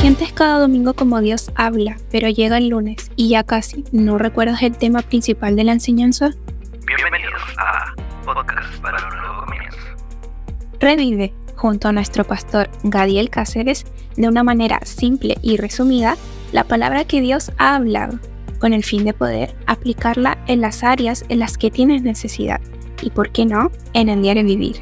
Sientes cada domingo como Dios habla, pero llega el lunes y ya casi no recuerdas el tema principal de la enseñanza. Bienvenidos a Podcast para un Nuevo Comienzo. Revive, junto a nuestro pastor Gadiel Cáceres, de una manera simple y resumida, la palabra que Dios ha hablado, con el fin de poder aplicarla en las áreas en las que tienes necesidad y, por qué no, en el diario vivir.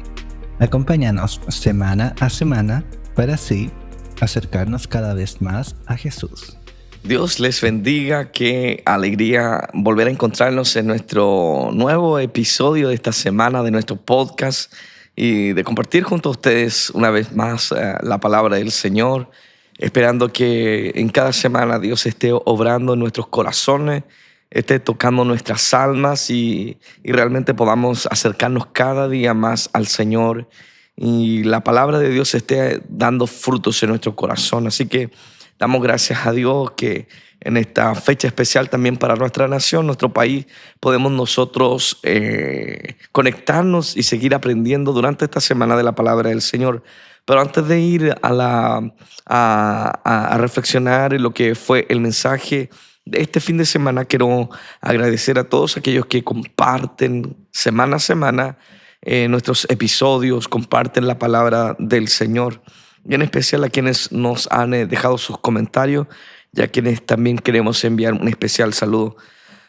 Acompáñanos semana a semana para así acercarnos cada vez más a Jesús. Dios les bendiga, qué alegría volver a encontrarnos en nuestro nuevo episodio de esta semana de nuestro podcast y de compartir junto a ustedes una vez más la palabra del Señor, esperando que en cada semana Dios esté obrando en nuestros corazones, esté tocando nuestras almas y realmente podamos acercarnos cada día más al Señor y la palabra de Dios esté dando frutos en nuestro corazón. Así que damos gracias a Dios que en esta fecha especial también para nuestra nación, nuestro país, podemos nosotros conectarnos y seguir aprendiendo durante esta semana de la palabra del Señor. Pero antes de ir a reflexionar en lo que fue el mensaje de este fin de semana, quiero agradecer a todos aquellos que comparten semana a semana nuestros episodios, comparten la palabra del Señor, y en especial a quienes nos han dejado sus comentarios y a quienes también queremos enviar un especial saludo.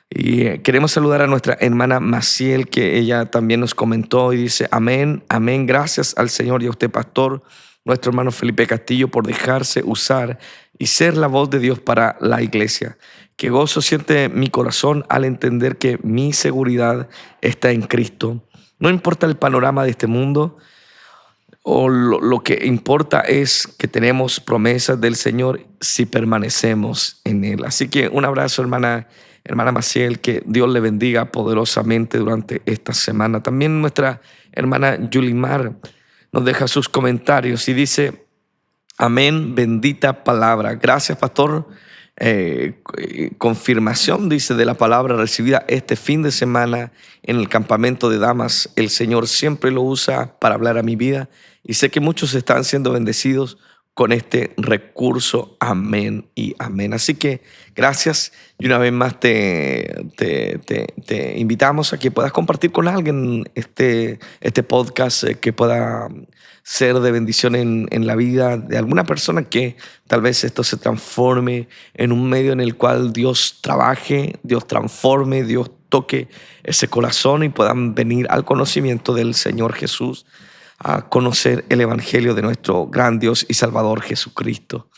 Y queremos saludar a nuestra hermana Maciel, que ella también nos comentó y dice: amén, amén, gracias al Señor y a usted, pastor, nuestro hermano Felipe Castillo, por dejarse usar y ser la voz de Dios para la iglesia. Qué gozo siente mi corazón al entender que mi seguridad está en Cristo. No importa el panorama de este mundo, o lo que importa es que tenemos promesas del Señor si permanecemos en Él. Así que un abrazo, hermana Maciel, que Dios le bendiga poderosamente durante esta semana. También nuestra hermana Yulimar nos deja sus comentarios y dice: amén, bendita palabra. Gracias, pastor. Confirmación, dice, de la palabra recibida este fin de semana en el campamento de damas. El Señor siempre lo usa para hablar a mi vida y sé que muchos están siendo bendecidos con este recurso. Amén y amén. Así que gracias, y una vez más te invitamos a que puedas compartir con alguien este podcast, que pueda ser de bendición en la vida de alguna persona, que tal vez esto se transforme en un medio en el cual Dios trabaje, Dios transforme, Dios toque ese corazón y puedan venir al conocimiento del Señor Jesús, a conocer el evangelio de nuestro gran Dios y Salvador Jesucristo.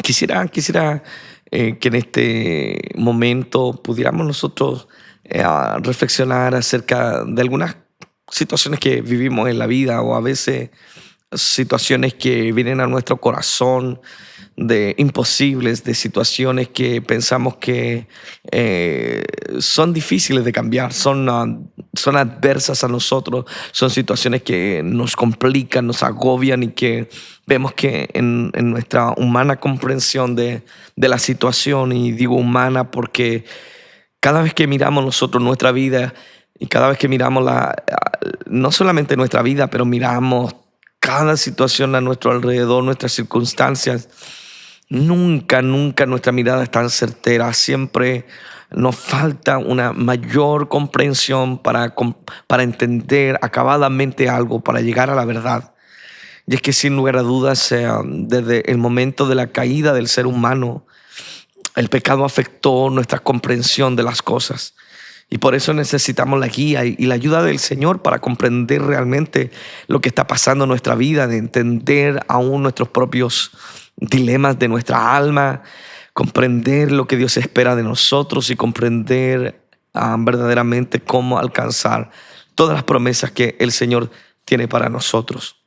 Quisiera que en este momento pudiéramos nosotros reflexionar acerca de algunas situaciones que vivimos en la vida, o a veces situaciones que vienen a nuestro corazón, de imposibles, de situaciones que pensamos que son difíciles de cambiar, son adversas a nosotros, son situaciones que nos complican, nos agobian, y que vemos que en nuestra humana comprensión de la situación, y digo humana porque cada vez que miramos nosotros nuestra vida, y cada vez que miramos no solamente nuestra vida, pero miramos cada situación a nuestro alrededor, nuestras circunstancias, nunca nuestra mirada es tan certera. Siempre nos falta una mayor comprensión para entender acabadamente algo, para llegar a la verdad. Y es que sin lugar a dudas, desde el momento de la caída del ser humano, el pecado afectó nuestra comprensión de las cosas. Y por eso necesitamos la guía y la ayuda del Señor para comprender realmente lo que está pasando en nuestra vida, de entender aún nuestros propios dilemas de nuestra alma, comprender lo que Dios espera de nosotros y comprender verdaderamente cómo alcanzar todas las promesas que el Señor tiene para nosotros.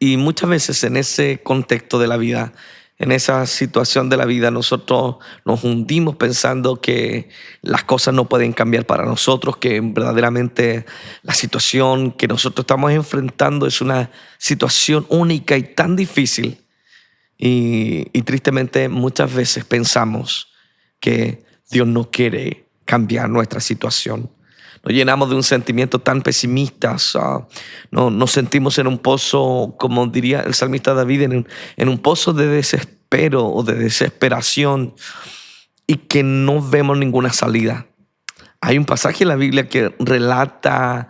Y muchas veces en ese contexto de la vida, en esa situación de la vida, nosotros nos hundimos pensando que las cosas no pueden cambiar para nosotros, que verdaderamente la situación que nosotros estamos enfrentando es una situación única y tan difícil. Y tristemente muchas veces pensamos que Dios no quiere cambiar nuestra situación. Nos llenamos de un sentimiento tan pesimista. No, nos sentimos en un pozo, como diría el salmista David, en un pozo de desespero o de desesperación y que no vemos ninguna salida. Hay un pasaje en la Biblia que relata,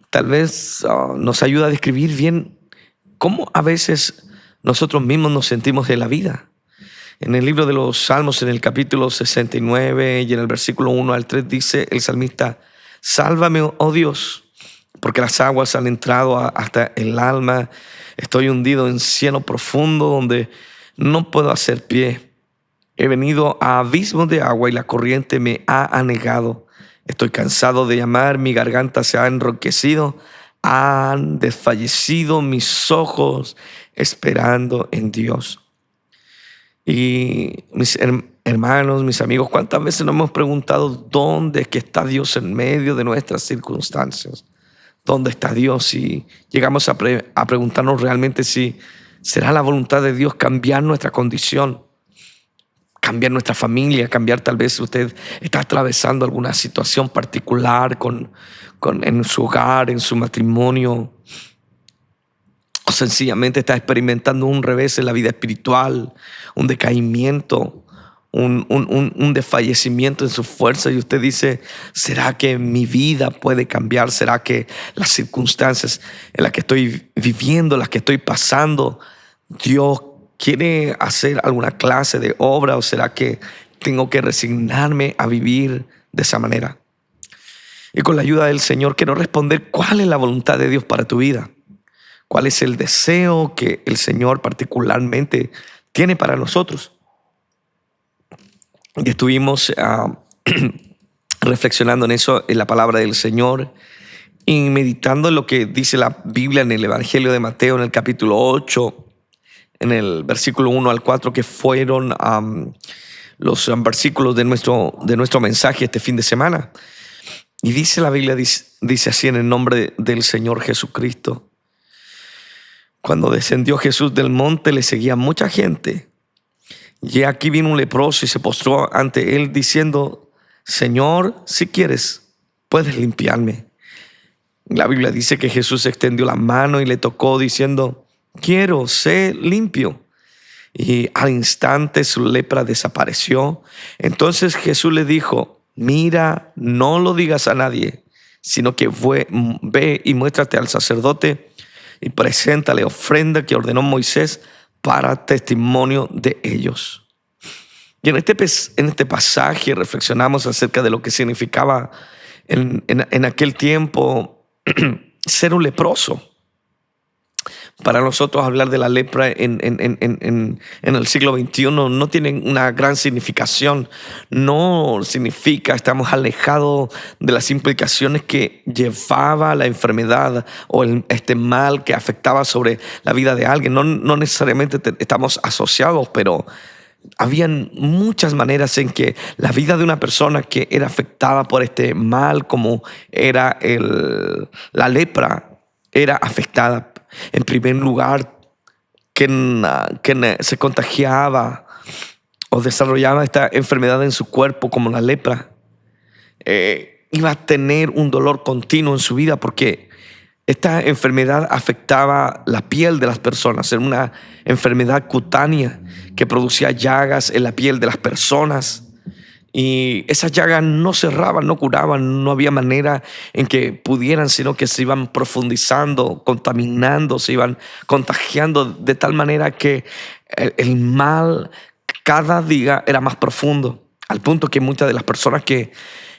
tal vez nos ayuda a describir bien cómo a veces nosotros mismos nos sentimos en la vida. En el libro de los Salmos, en el capítulo 69 y en el versículo 1 al 3, dice el salmista: sálvame, oh Dios, porque las aguas han entrado hasta el alma. Estoy hundido en cieno profundo donde no puedo hacer pie. He venido a abismos de agua y la corriente me ha anegado. Estoy cansado de llamar, mi garganta se ha enronquecido. Han desfallecido mis ojos esperando en Dios. Y mis hermanos, mis amigos, ¿cuántas veces nos hemos preguntado dónde es que está Dios en medio de nuestras circunstancias? ¿Dónde está Dios? Y llegamos a preguntarnos realmente si será la voluntad de Dios cambiar nuestra condición, cambiar nuestra familia, cambiar, tal vez usted está atravesando alguna situación particular en su hogar, en su matrimonio, o sencillamente está experimentando un revés en la vida espiritual, un decaimiento, un desfallecimiento en su fuerza, y usted dice: ¿será que mi vida puede cambiar? ¿Será que las circunstancias en las que estoy viviendo, las que estoy pasando, Dios quiere hacer alguna clase de obra, o será que tengo que resignarme a vivir de esa manera? Y con la ayuda del Señor quiero responder cuál es la voluntad de Dios para tu vida. ¿Cuál es el deseo que el Señor particularmente tiene para nosotros? Y estuvimos reflexionando en eso, en la palabra del Señor, y meditando en lo que dice la Biblia en el Evangelio de Mateo, en el capítulo 8, en el versículo 1 al 4, que fueron los versículos de nuestro mensaje este fin de semana. Y dice la Biblia, dice así, en el nombre del Señor Jesucristo: cuando descendió Jesús del monte, le seguía mucha gente. Y aquí vino un leproso y se postró ante él diciendo: Señor, si quieres, puedes limpiarme. La Biblia dice que Jesús extendió la mano y le tocó diciendo: quiero, sé limpio. Y al instante su lepra desapareció. Entonces Jesús le dijo: mira, no lo digas a nadie, sino que ve y muéstrate al sacerdote y preséntale ofrenda que ordenó Moisés para testimonio de ellos. Y en este pasaje reflexionamos acerca de lo que significaba en aquel tiempo ser un leproso. Para nosotros hablar de la lepra en el siglo XXI no tiene una gran significación. No significa estamos alejados de las implicaciones que llevaba la enfermedad o este mal que afectaba sobre la vida de alguien. No necesariamente estamos asociados, pero habían muchas maneras en que la vida de una persona que era afectada por este mal, como era la lepra, era afectada. En primer lugar, quien se contagiaba o desarrollaba esta enfermedad en su cuerpo, como la lepra, iba a tener un dolor continuo en su vida, porque esta enfermedad afectaba la piel de las personas. Era una enfermedad cutánea que producía llagas en la piel de las personas. Y esas llagas no cerraban, no curaban, no había manera en que pudieran, sino que se iban profundizando, contaminando, se iban contagiando de tal manera que el mal cada día era más profundo, al punto que muchas de las personas que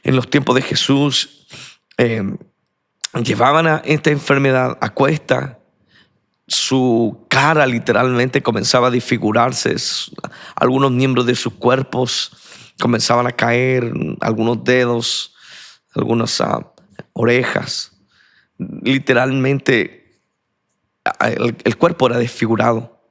en los tiempos de Jesús llevaban a esta enfermedad a cuesta, su cara literalmente comenzaba a desfigurarse, algunos miembros de sus cuerpos comenzaban a caer, algunos dedos, algunas orejas. Literalmente el cuerpo era desfigurado.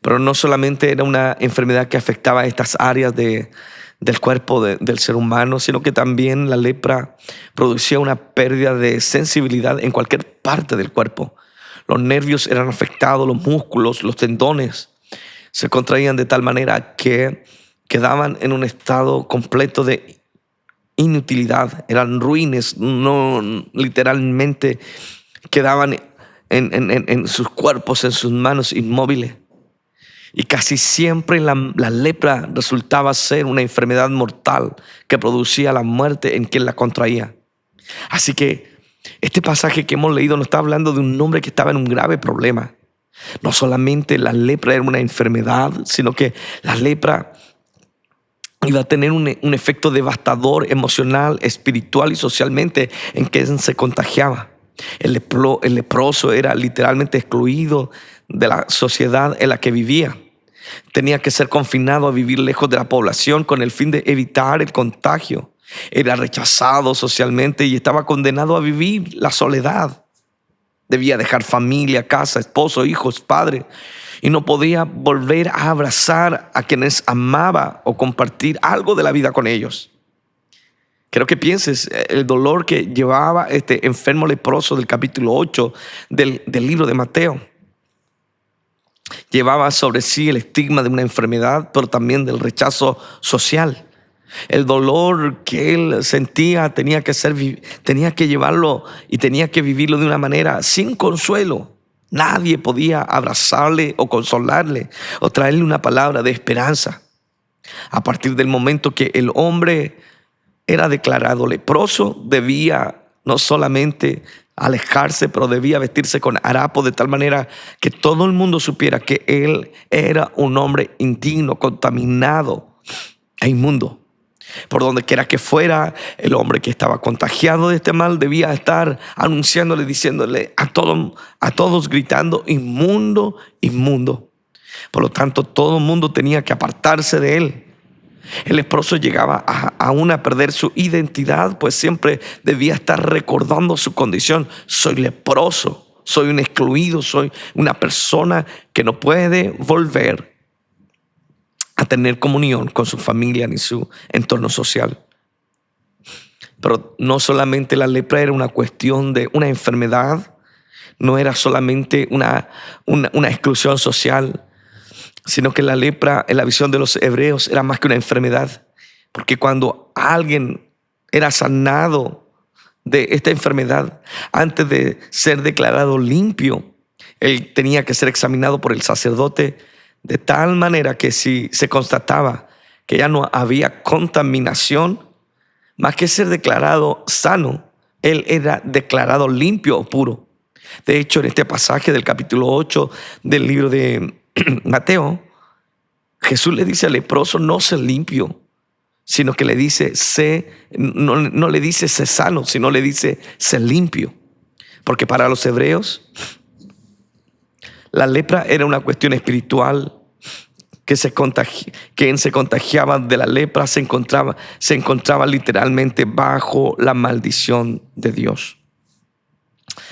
Pero no solamente era una enfermedad que afectaba estas áreas del cuerpo del ser humano, sino que también la lepra producía una pérdida de sensibilidad en cualquier parte del cuerpo. Los nervios eran afectados, los músculos, los tendones se contraían de tal manera que quedaban en un estado completo de inutilidad, eran ruines, no literalmente quedaban en sus cuerpos, en sus manos inmóviles. Y casi siempre la lepra resultaba ser una enfermedad mortal que producía la muerte en quien la contraía. Así que este pasaje que hemos leído nos está hablando de un hombre que estaba en un grave problema. No solamente la lepra era una enfermedad, sino que la lepra iba a tener un efecto devastador emocional, espiritual y socialmente en quien se contagiaba. El leproso era literalmente excluido de la sociedad en la que vivía. Tenía que ser confinado a vivir lejos de la población con el fin de evitar el contagio. Era rechazado socialmente y estaba condenado a vivir la soledad. Debía dejar familia, casa, esposo, hijos, padre, y no podía volver a abrazar a quienes amaba o compartir algo de la vida con ellos. Quiero que pienses el dolor que llevaba este enfermo leproso del capítulo 8 del libro de Mateo. Llevaba sobre sí el estigma de una enfermedad, pero también del rechazo social. El dolor que él sentía tenía que llevarlo y tenía que vivirlo de una manera sin consuelo. Nadie podía abrazarle o consolarle o traerle una palabra de esperanza. A partir del momento que el hombre era declarado leproso, debía no solamente alejarse, pero debía vestirse con harapo de tal manera que todo el mundo supiera que él era un hombre indigno, contaminado e inmundo. Por donde quiera que fuera, el hombre que estaba contagiado de este mal debía estar anunciándole, diciéndole a todos gritando: inmundo, inmundo. Por lo tanto, todo el mundo tenía que apartarse de él. El leproso llegaba aún a perder su identidad, pues siempre debía estar recordando su condición. Soy leproso, soy un excluido, soy una persona que no puede volver a tener comunión con su familia ni su entorno social. Pero no solamente la lepra era una cuestión de una enfermedad, no era solamente una exclusión social, sino que la lepra en la visión de los hebreos era más que una enfermedad, porque cuando alguien era sanado de esta enfermedad, antes de ser declarado limpio, él tenía que ser examinado por el sacerdote, de tal manera que si se constataba que ya no había contaminación, más que ser declarado sano, él era declarado limpio o puro. De hecho, en este pasaje del capítulo 8 del libro de Mateo, Jesús le dice al leproso: no sé limpio, sino que le dice no le dice sé sano, sino le dice sé limpio. Porque para los hebreos la lepra era una cuestión espiritual. Quien se contagiaba de la lepra se encontraba literalmente bajo la maldición de Dios.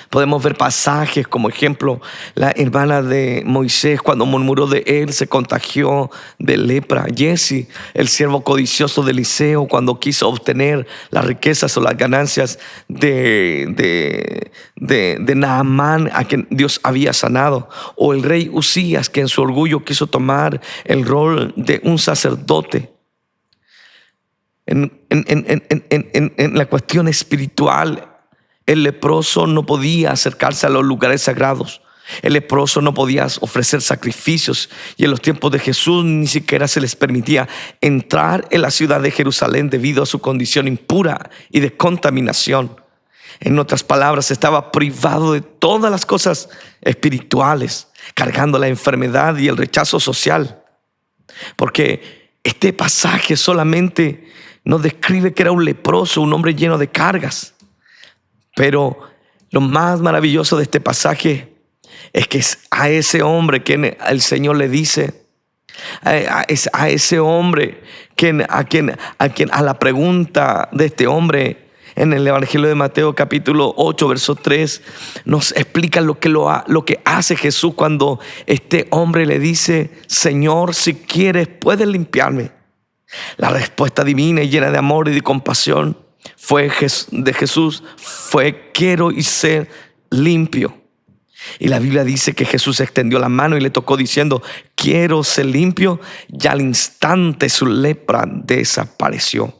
Podemos ver pasajes como ejemplo, la hermana de Moisés, cuando murmuró de él, se contagió de lepra. Jesse, el siervo codicioso de Eliseo, cuando quiso obtener las riquezas o las ganancias de Naamán, a quien Dios había sanado. O el rey Usías, que en su orgullo quiso tomar el rol de un sacerdote. En la cuestión espiritual, el leproso no podía acercarse a los lugares sagrados. El leproso no podía ofrecer sacrificios, y en los tiempos de Jesús ni siquiera se les permitía entrar en la ciudad de Jerusalén debido a su condición impura y de contaminación. En otras palabras, estaba privado de todas las cosas espirituales, cargando la enfermedad y el rechazo social. Porque este pasaje solamente nos describe que era un leproso, un hombre lleno de cargas. Pero lo más maravilloso de este pasaje es que es a ese hombre que el Señor le dice, a ese hombre a la pregunta de este hombre en el Evangelio de Mateo capítulo 8 verso 3 nos explica lo que hace Jesús cuando este hombre le dice: Señor, si quieres puedes limpiarme. La respuesta divina y llena de amor y de compasión de Jesús fue: quiero y ser limpio. Y la Biblia dice que Jesús extendió la mano y le tocó diciendo: quiero ser limpio, y al instante su lepra desapareció.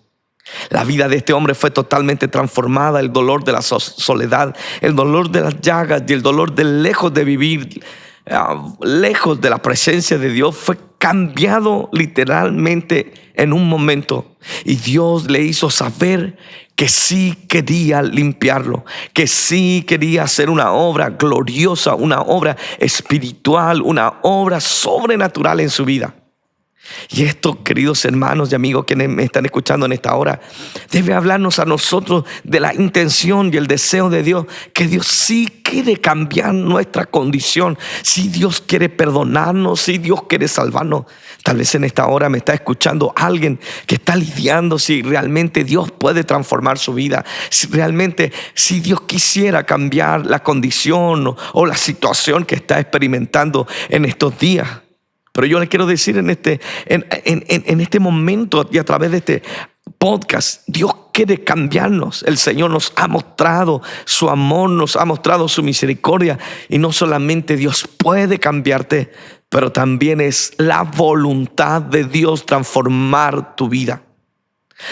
La vida de este hombre fue totalmente transformada. El dolor de la soledad, el dolor de las llagas y el dolor de lejos de vivir, lejos de la presencia de Dios, fue cambiado literalmente en un momento. Y Dios le hizo saber que sí quería limpiarlo, que sí quería hacer una obra gloriosa, una obra espiritual, una obra sobrenatural en su vida. Y esto, queridos hermanos y amigos que me están escuchando en esta hora, debe hablarnos a nosotros de la intención y el deseo de Dios, que Dios sí quiere cambiar nuestra condición, si Dios quiere perdonarnos, si Dios quiere salvarnos. Tal vez en esta hora me está escuchando alguien que está lidiando si realmente Dios puede transformar su vida, si Dios quisiera cambiar la condición o la situación que está experimentando en estos días. Pero yo le quiero decir en este momento y a través de este podcast, Dios quiere cambiarnos. El Señor nos ha mostrado su amor, nos ha mostrado su misericordia. Y no solamente Dios puede cambiarte, pero también es la voluntad de Dios transformar tu vida.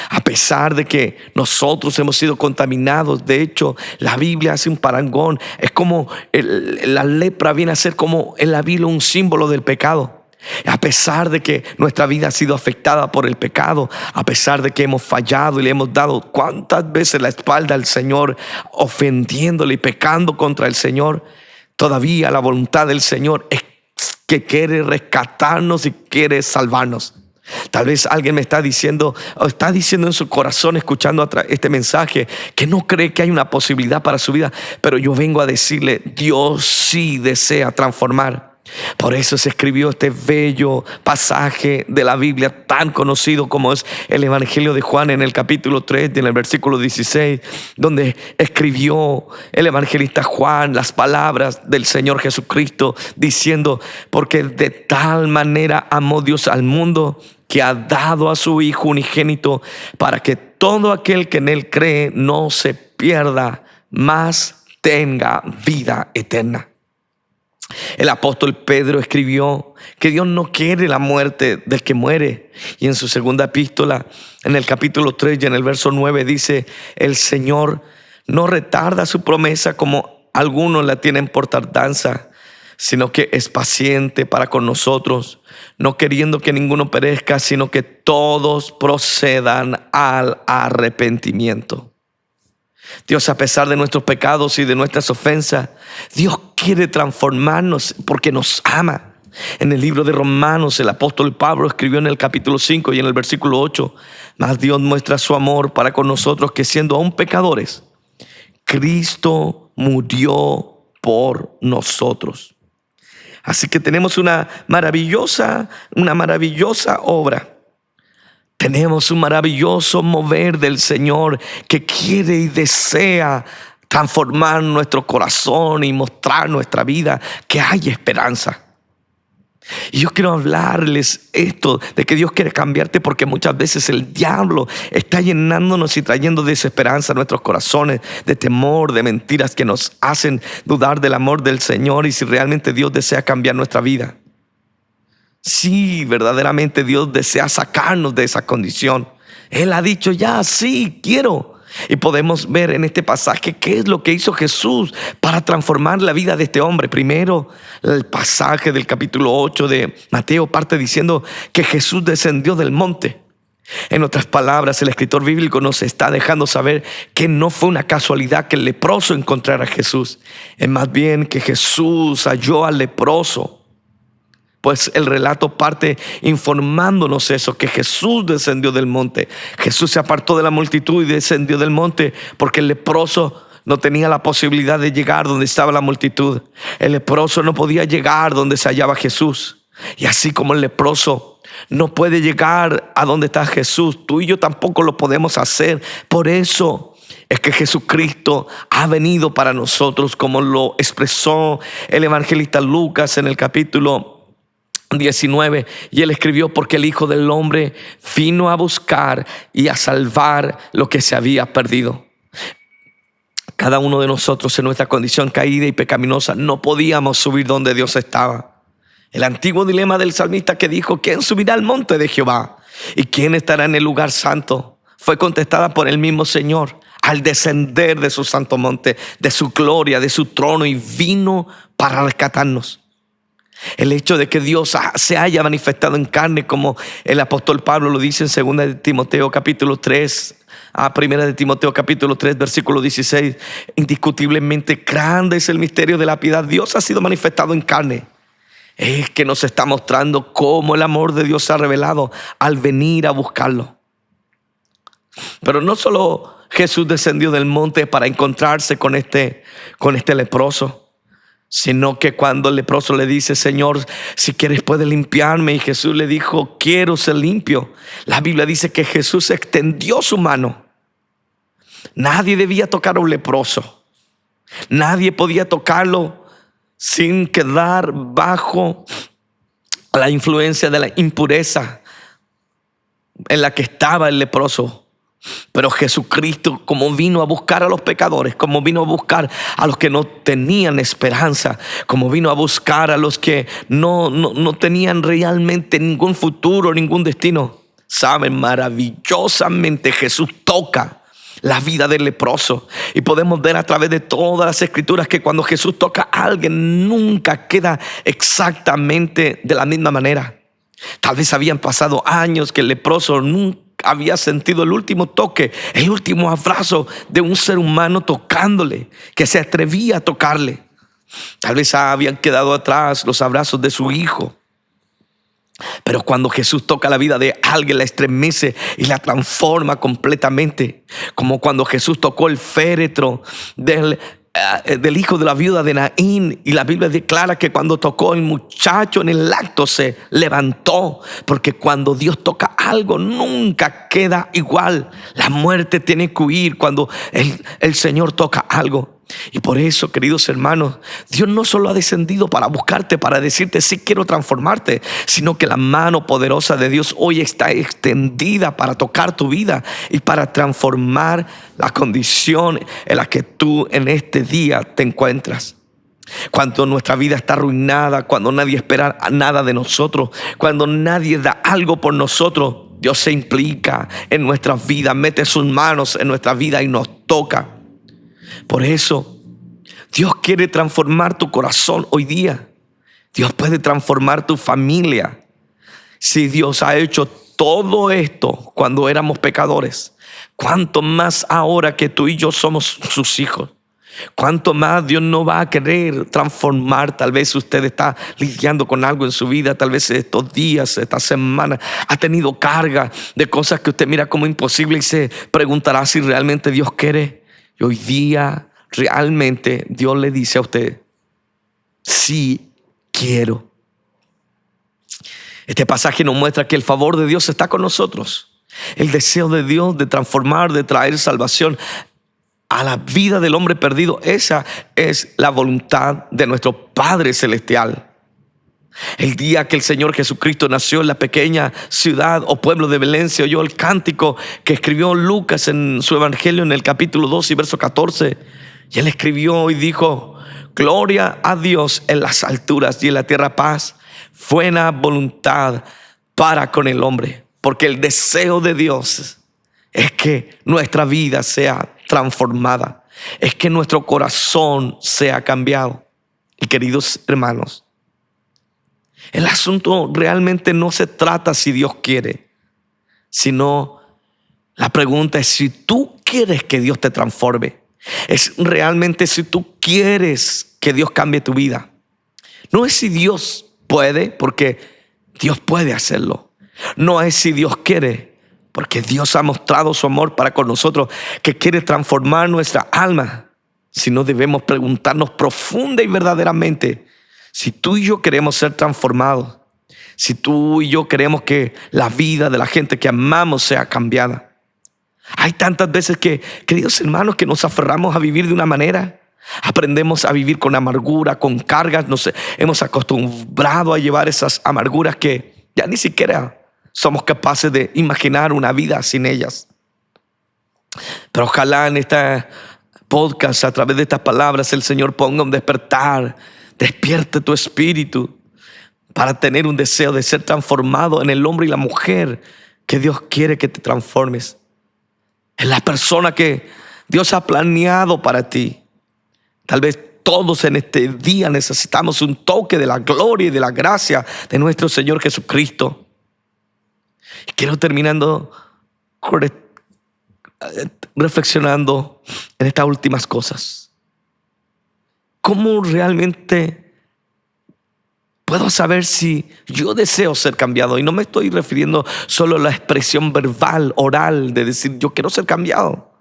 A pesar de que nosotros hemos sido contaminados, de hecho, la Biblia hace un parangón. Es como la lepra viene a ser como en la Biblia un símbolo del pecado. A pesar de que nuestra vida ha sido afectada por el pecado, a pesar de que hemos fallado y le hemos dado cuántas veces la espalda al Señor, ofendiéndole y pecando contra el Señor, todavía la voluntad del Señor es que quiere rescatarnos y quiere salvarnos. Tal vez alguien me está diciendo o está diciendo en su corazón, escuchando este mensaje, que no cree que hay una posibilidad para su vida, pero yo vengo a decirle: Dios sí desea transformar. Por eso se escribió este bello pasaje de la Biblia tan conocido como es el Evangelio de Juan, en el capítulo 3, en el versículo 16, donde escribió el evangelista Juan las palabras del Señor Jesucristo, diciendo: porque de tal manera amó Dios al mundo, que ha dado a su Hijo unigénito, para que todo aquel que en él cree no se pierda, mas tenga vida eterna. El apóstol Pedro escribió que Dios no quiere la muerte del que muere. Y en su segunda epístola, en el capítulo 3 y en el verso 9, dice: el Señor no retarda su promesa como algunos la tienen por tardanza, sino que es paciente para con nosotros, no queriendo que ninguno perezca, sino que todos procedan al arrepentimiento. Dios, a pesar de nuestros pecados y de nuestras ofensas, Dios quiere transformarnos porque nos ama. En el libro de Romanos, el apóstol Pablo escribió en el capítulo 5 y en el versículo 8: mas Dios muestra su amor para con nosotros, que siendo aún pecadores, Cristo murió por nosotros. Así que tenemos una maravillosa obra. Tenemos un maravilloso mover del Señor que quiere y desea transformar nuestro corazón y mostrar nuestra vida que hay esperanza. Y yo quiero hablarles esto de que Dios quiere cambiarte, porque muchas veces el diablo está llenándonos y trayendo desesperanza a nuestros corazones, de temor, de mentiras que nos hacen dudar del amor del Señor y si realmente Dios desea cambiar nuestra vida. Sí, verdaderamente Dios desea sacarnos de esa condición. Él ha dicho ya: sí, quiero. Y podemos ver en este pasaje qué es lo que hizo Jesús para transformar la vida de este hombre. Primero, el pasaje del capítulo 8 de Mateo parte diciendo que Jesús descendió del monte. En otras palabras, el escritor bíblico nos está dejando saber que no fue una casualidad que el leproso encontrara a Jesús. Es más bien que Jesús halló al leproso. Pues el relato parte informándonos eso, que Jesús descendió del monte. Jesús se apartó de la multitud y descendió del monte porque el leproso no tenía la posibilidad de llegar donde estaba la multitud. El leproso no podía llegar donde se hallaba Jesús. Y así como el leproso no puede llegar a donde está Jesús, tú y yo tampoco lo podemos hacer. Por eso es que Jesucristo ha venido para nosotros, como lo expresó el evangelista Lucas en el capítulo 19, y él escribió: porque el Hijo del Hombre vino a buscar y a salvar lo que se había perdido. Cada uno de nosotros, en nuestra condición caída y pecaminosa, no podíamos subir donde Dios estaba. El antiguo dilema del salmista que dijo: ¿quién subirá al monte de Jehová? ¿Y quién estará en el lugar santo? fue contestada por el mismo Señor al descender de su santo monte, de su gloria, de su trono, y vino para rescatarnos. El hecho de que Dios se haya manifestado en carne, como el apóstol Pablo lo dice en 2 de Timoteo capítulo 3, a 1 de Timoteo capítulo 3 versículo 16, indiscutiblemente grande es el misterio de la piedad. Dios ha sido manifestado en carne. Es que nos está mostrando cómo el amor de Dios se ha revelado al venir a buscarlo. Pero no solo Jesús descendió del monte para encontrarse con este leproso, sino que cuando el leproso le dice: Señor, si quieres puedes limpiarme, y Jesús le dijo: quiero ser limpio, la Biblia dice que Jesús extendió su mano. Nadie debía tocar a un leproso. Nadie podía tocarlo sin quedar bajo la influencia de la impureza en la que estaba el leproso. Pero Jesucristo, como vino a buscar a los pecadores, como vino a buscar a los que no tenían esperanza, como vino a buscar a los que no tenían realmente ningún futuro, ningún destino, saben, maravillosamente Jesús toca la vida del leproso. Y podemos ver a través de todas las escrituras que cuando Jesús toca a alguien, nunca queda exactamente de la misma manera. Tal vez habían pasado años que el leproso nunca había sentido el último toque, el último abrazo de un ser humano tocándole, que se atrevía a tocarle. Tal vez habían quedado atrás los abrazos de su hijo. Pero cuando Jesús toca la vida de alguien, la estremece y la transforma completamente. Como cuando Jesús tocó el féretro del hijo de la viuda de Naín, y la Biblia declara que cuando tocó el muchacho en el acto se levantó, porque cuando Dios toca algo nunca queda igual. La muerte tiene que huir cuando el Señor toca algo. Y por eso, queridos hermanos, Dios no solo ha descendido para buscarte, para decirte sí quiero transformarte, sino que la mano poderosa de Dios hoy está extendida para tocar tu vida y para transformar la condición en la que tú en este día te encuentras. Cuando nuestra vida está arruinada, cuando nadie espera nada de nosotros, cuando nadie da algo por nosotros, Dios se implica en nuestras vidas, mete sus manos en nuestra vida y nos toca. Por eso, Dios quiere transformar tu corazón hoy día. Dios puede transformar tu familia. Si Dios ha hecho todo esto cuando éramos pecadores, ¿cuánto más ahora que tú y yo somos sus hijos? ¿Cuánto más Dios no va a querer transformar? Tal vez usted está lidiando con algo en su vida, tal vez estos días, esta semana ha tenido carga de cosas que usted mira como imposible y se preguntará si realmente Dios quiere. Y hoy día realmente Dios le dice a usted: sí quiero. Este pasaje nos muestra que el favor de Dios está con nosotros. El deseo de Dios de transformar, de traer salvación a la vida del hombre perdido, esa es la voluntad de nuestro Padre Celestial. El día que el Señor Jesucristo nació en la pequeña ciudad o pueblo de Belén, se oyó el cántico que escribió Lucas en su evangelio en el capítulo 2 y verso 14. Y él escribió y dijo: gloria a Dios en las alturas y en la tierra paz, buena voluntad para con el hombre. Porque el deseo de Dios es que nuestra vida sea transformada, es que nuestro corazón sea cambiado. Y queridos hermanos, el asunto realmente no se trata si Dios quiere, sino la pregunta es si tú quieres que Dios te transforme. Es realmente si tú quieres que Dios cambie tu vida. No es si Dios puede, porque Dios puede hacerlo. No es si Dios quiere, porque Dios ha mostrado su amor para con nosotros, que quiere transformar nuestra alma. Sino debemos preguntarnos profunda y verdaderamente si tú y yo queremos ser transformados, si tú y yo queremos que la vida de la gente que amamos sea cambiada. Hay tantas veces que, queridos hermanos, que nos aferramos a vivir de una manera. Aprendemos a vivir con amargura, con cargas. Nos hemos acostumbrado a llevar esas amarguras que ya ni siquiera somos capaces de imaginar una vida sin ellas. Pero ojalá en esta podcast, a través de estas palabras, el Señor ponga un despertar. Despierte tu espíritu para tener un deseo de ser transformado en el hombre y la mujer que Dios quiere que te transformes. Es la persona que Dios ha planeado para ti. Tal vez todos en este día necesitamos un toque de la gloria y de la gracia de nuestro Señor Jesucristo. Y quiero terminando reflexionando en estas últimas cosas. ¿Cómo realmente puedo saber si yo deseo ser cambiado? Y no me estoy refiriendo solo a la expresión verbal, oral, de decir yo quiero ser cambiado,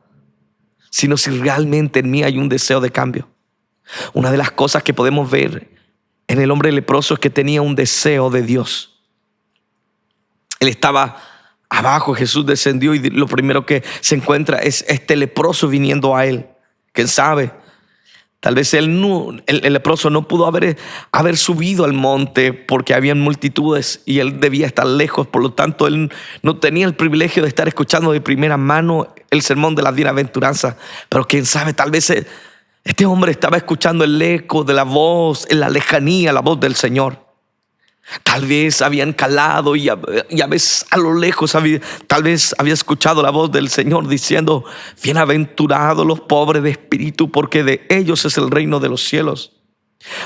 sino si realmente en mí hay un deseo de cambio. Una de las cosas que podemos ver en el hombre leproso es que tenía un deseo de Dios. Él estaba abajo, Jesús descendió y lo primero que se encuentra es este leproso viniendo a él. ¿Quién sabe? Tal vez el leproso no pudo haber subido al monte porque habían multitudes y él debía estar lejos. Por lo tanto, él no tenía el privilegio de estar escuchando de primera mano el sermón de la bienaventuranza. Pero quién sabe, tal vez este hombre estaba escuchando el eco de la voz, en la lejanía, la voz del Señor. Tal vez habían calado y a veces a lo lejos tal vez había escuchado la voz del Señor diciendo: bienaventurados los pobres de espíritu, porque de ellos es el reino de los cielos.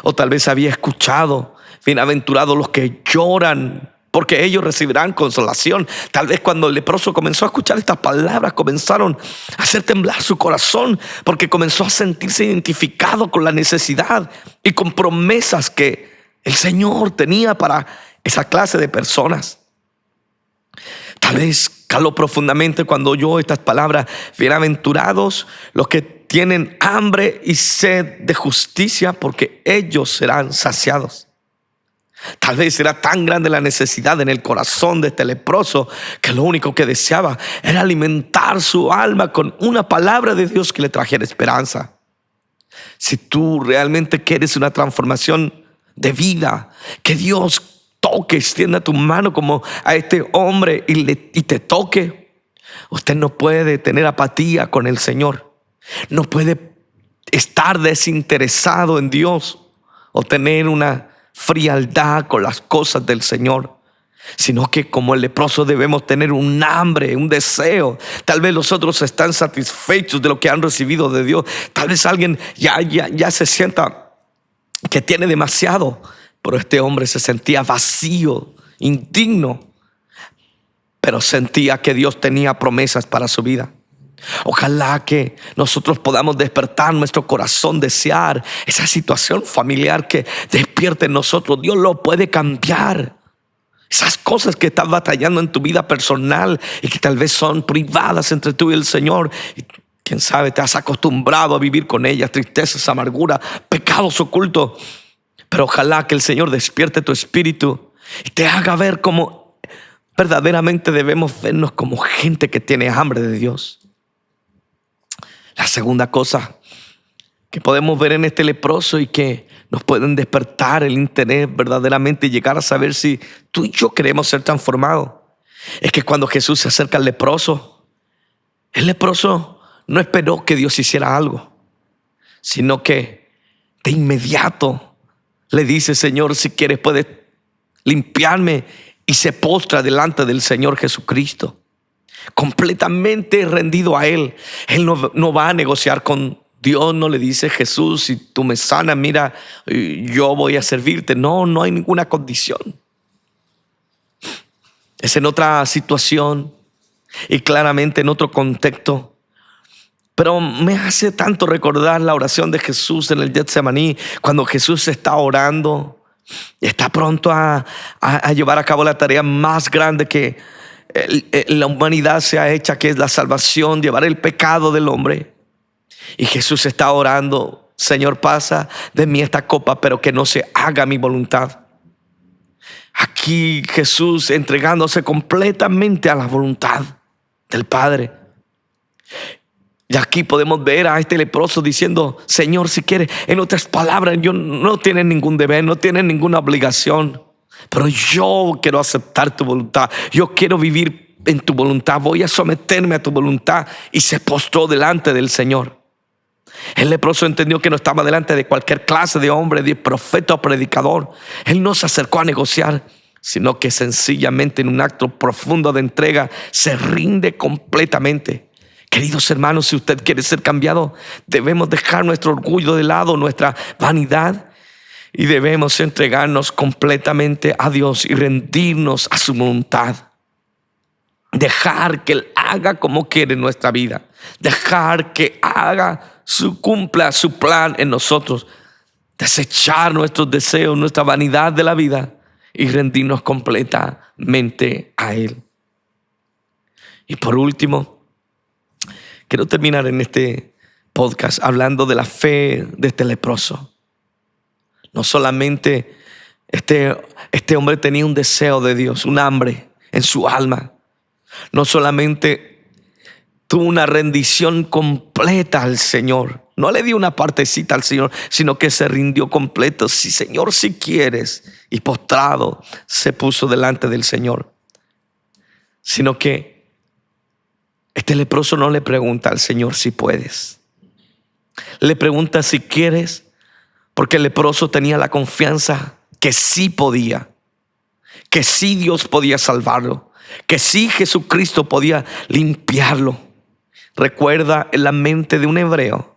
O tal vez había escuchado: bienaventurados los que lloran, porque ellos recibirán consolación. Tal vez cuando el leproso comenzó a escuchar estas palabras, comenzaron a hacer temblar su corazón, porque comenzó a sentirse identificado con la necesidad y con promesas que el Señor tenía para esa clase de personas. Tal vez caló profundamente cuando oyó estas palabras: bienaventurados los que tienen hambre y sed de justicia, porque ellos serán saciados. Tal vez era tan grande la necesidad en el corazón de este leproso que lo único que deseaba era alimentar su alma con una palabra de Dios que le trajera esperanza. Si tú realmente quieres una transformación de vida, que Dios toque, extienda tu mano como a este hombre y te toque. Usted no puede tener apatía con el Señor, no puede estar desinteresado en Dios o tener una frialdad con las cosas del Señor, sino que como el leproso debemos tener un hambre, un deseo. Tal vez los otros están satisfechos de lo que han recibido de Dios. Tal vez alguien ya se sienta que tiene demasiado, pero este hombre se sentía vacío, indigno, pero sentía que Dios tenía promesas para su vida. Ojalá que nosotros podamos despertar nuestro corazón, desear esa situación familiar que despierte en nosotros. Dios lo puede cambiar. Esas cosas que estás batallando en tu vida personal y que tal vez son privadas entre tú y el Señor, quién sabe, te has acostumbrado a vivir con ellas, tristezas, amargura, pecados ocultos. Pero ojalá que el Señor despierte tu espíritu y te haga ver cómo verdaderamente debemos vernos como gente que tiene hambre de Dios. La segunda cosa que podemos ver en este leproso y que nos pueden despertar el interés verdaderamente y llegar a saber si tú y yo queremos ser transformados, es que cuando Jesús se acerca al leproso, el leproso no esperó que Dios hiciera algo, sino que de inmediato le dice: Señor, si quieres puedes limpiarme, y se postra delante del Señor Jesucristo, completamente rendido a Él. Él no va a negociar con Dios, no le dice: Jesús, si tú me sanas, mira, yo voy a servirte. No hay ninguna condición. Es en otra situación y claramente en otro contexto. Pero me hace tanto recordar la oración de Jesús en el Getsemaní, cuando Jesús está orando y está pronto a llevar a cabo la tarea más grande que la humanidad se ha hecho, que es la salvación, llevar el pecado del hombre. Y Jesús está orando: Señor, pasa de mí esta copa, pero que no se haga mi voluntad. Aquí Jesús entregándose completamente a la voluntad del Padre. Y aquí podemos ver a este leproso diciendo: Señor, si quieres. En otras palabras, yo no tiene ningún deber, no tiene ninguna obligación, pero yo quiero aceptar tu voluntad. Yo quiero vivir en tu voluntad. Voy a someterme a tu voluntad. Y se postró delante del Señor. El leproso entendió que no estaba delante de cualquier clase de hombre, de profeta o predicador. Él no se acercó a negociar, sino que sencillamente en un acto profundo de entrega se rinde completamente. Queridos hermanos, si usted quiere ser cambiado, debemos dejar nuestro orgullo de lado, nuestra vanidad, y debemos entregarnos completamente a Dios y rendirnos a su voluntad. Dejar que Él haga como quiere en nuestra vida. Dejar que cumpla su plan en nosotros. Desechar nuestros deseos, nuestra vanidad de la vida y rendirnos completamente a Él. Y por último, quiero terminar en este podcast hablando de la fe de este leproso. No solamente este hombre tenía un deseo de Dios, un hambre en su alma. No solamente tuvo una rendición completa al Señor. No le dio una partecita al Señor, sino que se rindió completo. Sí, Señor, si quieres. Y postrado se puso delante del Señor. Sino que este leproso no le pregunta al Señor si puedes. Le pregunta si quieres, porque el leproso tenía la confianza que sí podía, que sí Dios podía salvarlo, que sí Jesucristo podía limpiarlo. Recuerda, en la mente de un hebreo,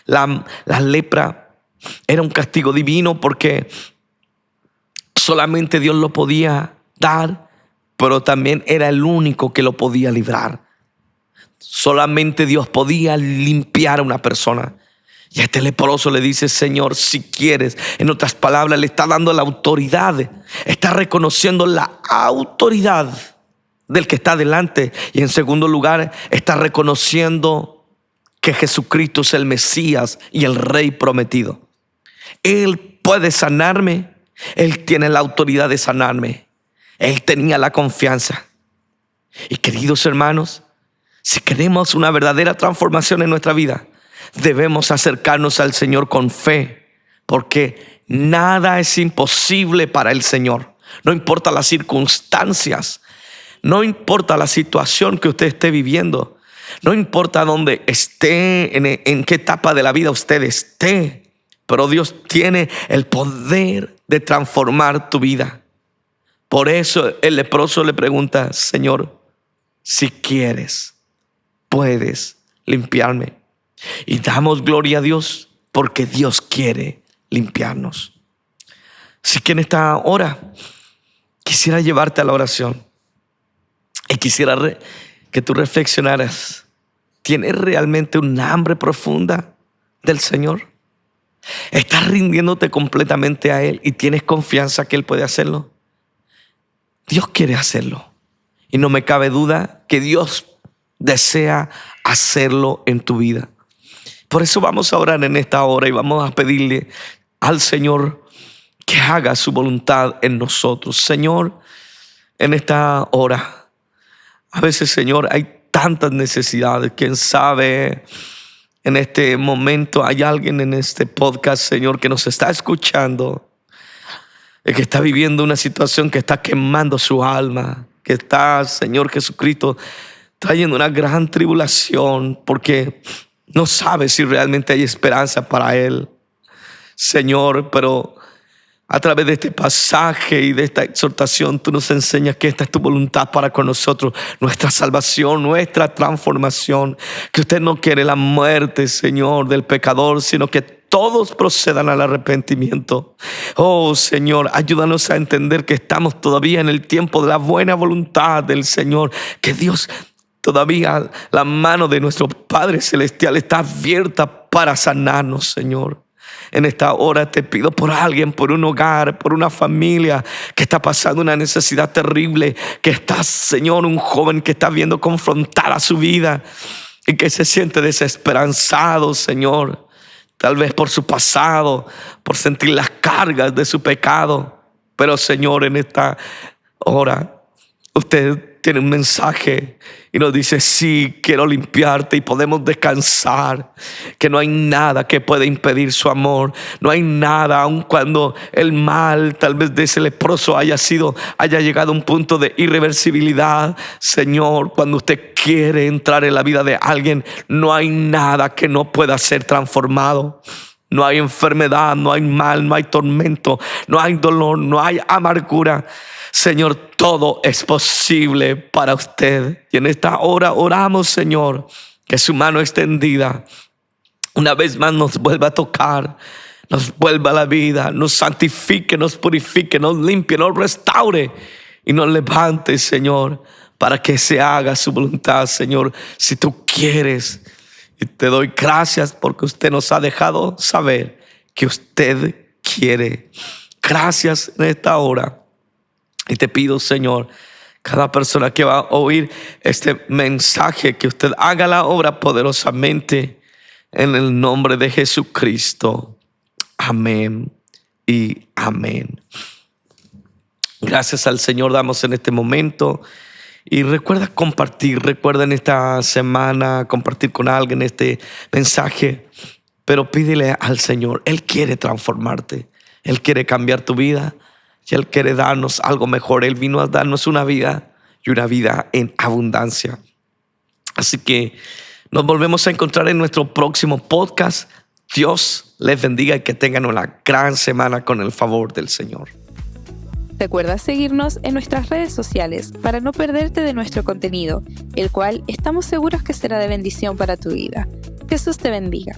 la lepra era un castigo divino porque solamente Dios lo podía dar, pero también era el único que lo podía librar. Solamente Dios podía limpiar a una persona. Y a este leproso le dice, Señor, si quieres. En otras palabras, le está dando la autoridad. Está reconociendo la autoridad del que está delante. Y en segundo lugar, está reconociendo que Jesucristo es el Mesías y el Rey prometido. Él puede sanarme. Él tiene la autoridad de sanarme. Él tenía la confianza. Y queridos hermanos, si queremos una verdadera transformación en nuestra vida, debemos acercarnos al Señor con fe, porque nada es imposible para el Señor. No importa las circunstancias, no importa la situación que usted esté viviendo, no importa dónde esté, en qué etapa de la vida usted esté, pero Dios tiene el poder de transformar tu vida. Por eso el leproso le pregunta, Señor, si quieres, puedes limpiarme. Y damos gloria a Dios porque Dios quiere limpiarnos. Así que en esta hora quisiera llevarte a la oración y quisiera que tú reflexionaras. ¿Tienes realmente un hambre profunda del Señor? ¿Estás rindiéndote completamente a Él y tienes confianza que Él puede hacerlo? Dios quiere hacerlo y no me cabe duda que Dios desea hacerlo en tu vida. Por eso vamos a orar en esta hora y vamos a pedirle al Señor que haga su voluntad en nosotros. Señor, en esta hora, a veces, Señor, hay tantas necesidades. Quién sabe, en este momento hay alguien en este podcast, Señor, que nos está escuchando, que está viviendo una situación que está quemando su alma, que está, Señor Jesucristo, trayendo una gran tribulación porque no sabe si realmente hay esperanza para él, Señor. Pero a través de este pasaje y de esta exhortación, tú nos enseñas que esta es tu voluntad para con nosotros, nuestra salvación, nuestra transformación. Que usted no quiere la muerte, Señor, del pecador, sino que todos procedan al arrepentimiento. Oh Señor, ayúdanos a entender que estamos todavía en el tiempo de la buena voluntad del Señor, que Dios todavía, la mano de nuestro Padre Celestial está abierta para sanarnos, Señor. En esta hora te pido por alguien, por un hogar, por una familia que está pasando una necesidad terrible, que está, Señor, un joven que está viendo confrontada su vida y que se siente desesperanzado, Señor. Tal vez por su pasado, por sentir las cargas de su pecado. Pero, Señor, en esta hora, usted tiene un mensaje y nos dice, sí, quiero limpiarte, y podemos descansar, que no hay nada que pueda impedir su amor. No hay nada, aun cuando el mal tal vez de ese leproso haya llegado a un punto de irreversibilidad. Señor, cuando usted quiere entrar en la vida de alguien, no hay nada que no pueda ser transformado. No hay enfermedad, no hay mal, no hay tormento, no hay dolor, no hay amargura. Señor, todo es posible para usted. Y en esta hora oramos, Señor, Que su mano extendida una vez más nos vuelva a tocar, nos vuelva a la vida, nos santifique, nos purifique, nos limpie, nos restaure y nos levante, Señor, para que se haga su voluntad, Señor, si tú quieres. Y te doy gracias porque usted nos ha dejado saber que usted quiere. Gracias en esta hora. Y te pido, Señor, cada persona que va a oír este mensaje, que usted haga la obra poderosamente en el nombre de Jesucristo. Amén y amén. Gracias al Señor damos en este momento. Y recuerda compartir, recuerda en esta semana compartir con alguien este mensaje. Pero pídele al Señor, Él quiere transformarte, Él quiere cambiar tu vida y Él quiere darnos algo mejor. Él vino a darnos una vida y una vida en abundancia. Así que nos volvemos a encontrar en nuestro próximo podcast. Dios les bendiga y que tengan una gran semana con el favor del Señor. Recuerda seguirnos en nuestras redes sociales para no perderte de nuestro contenido, el cual estamos seguros que será de bendición para tu vida. Jesús te bendiga.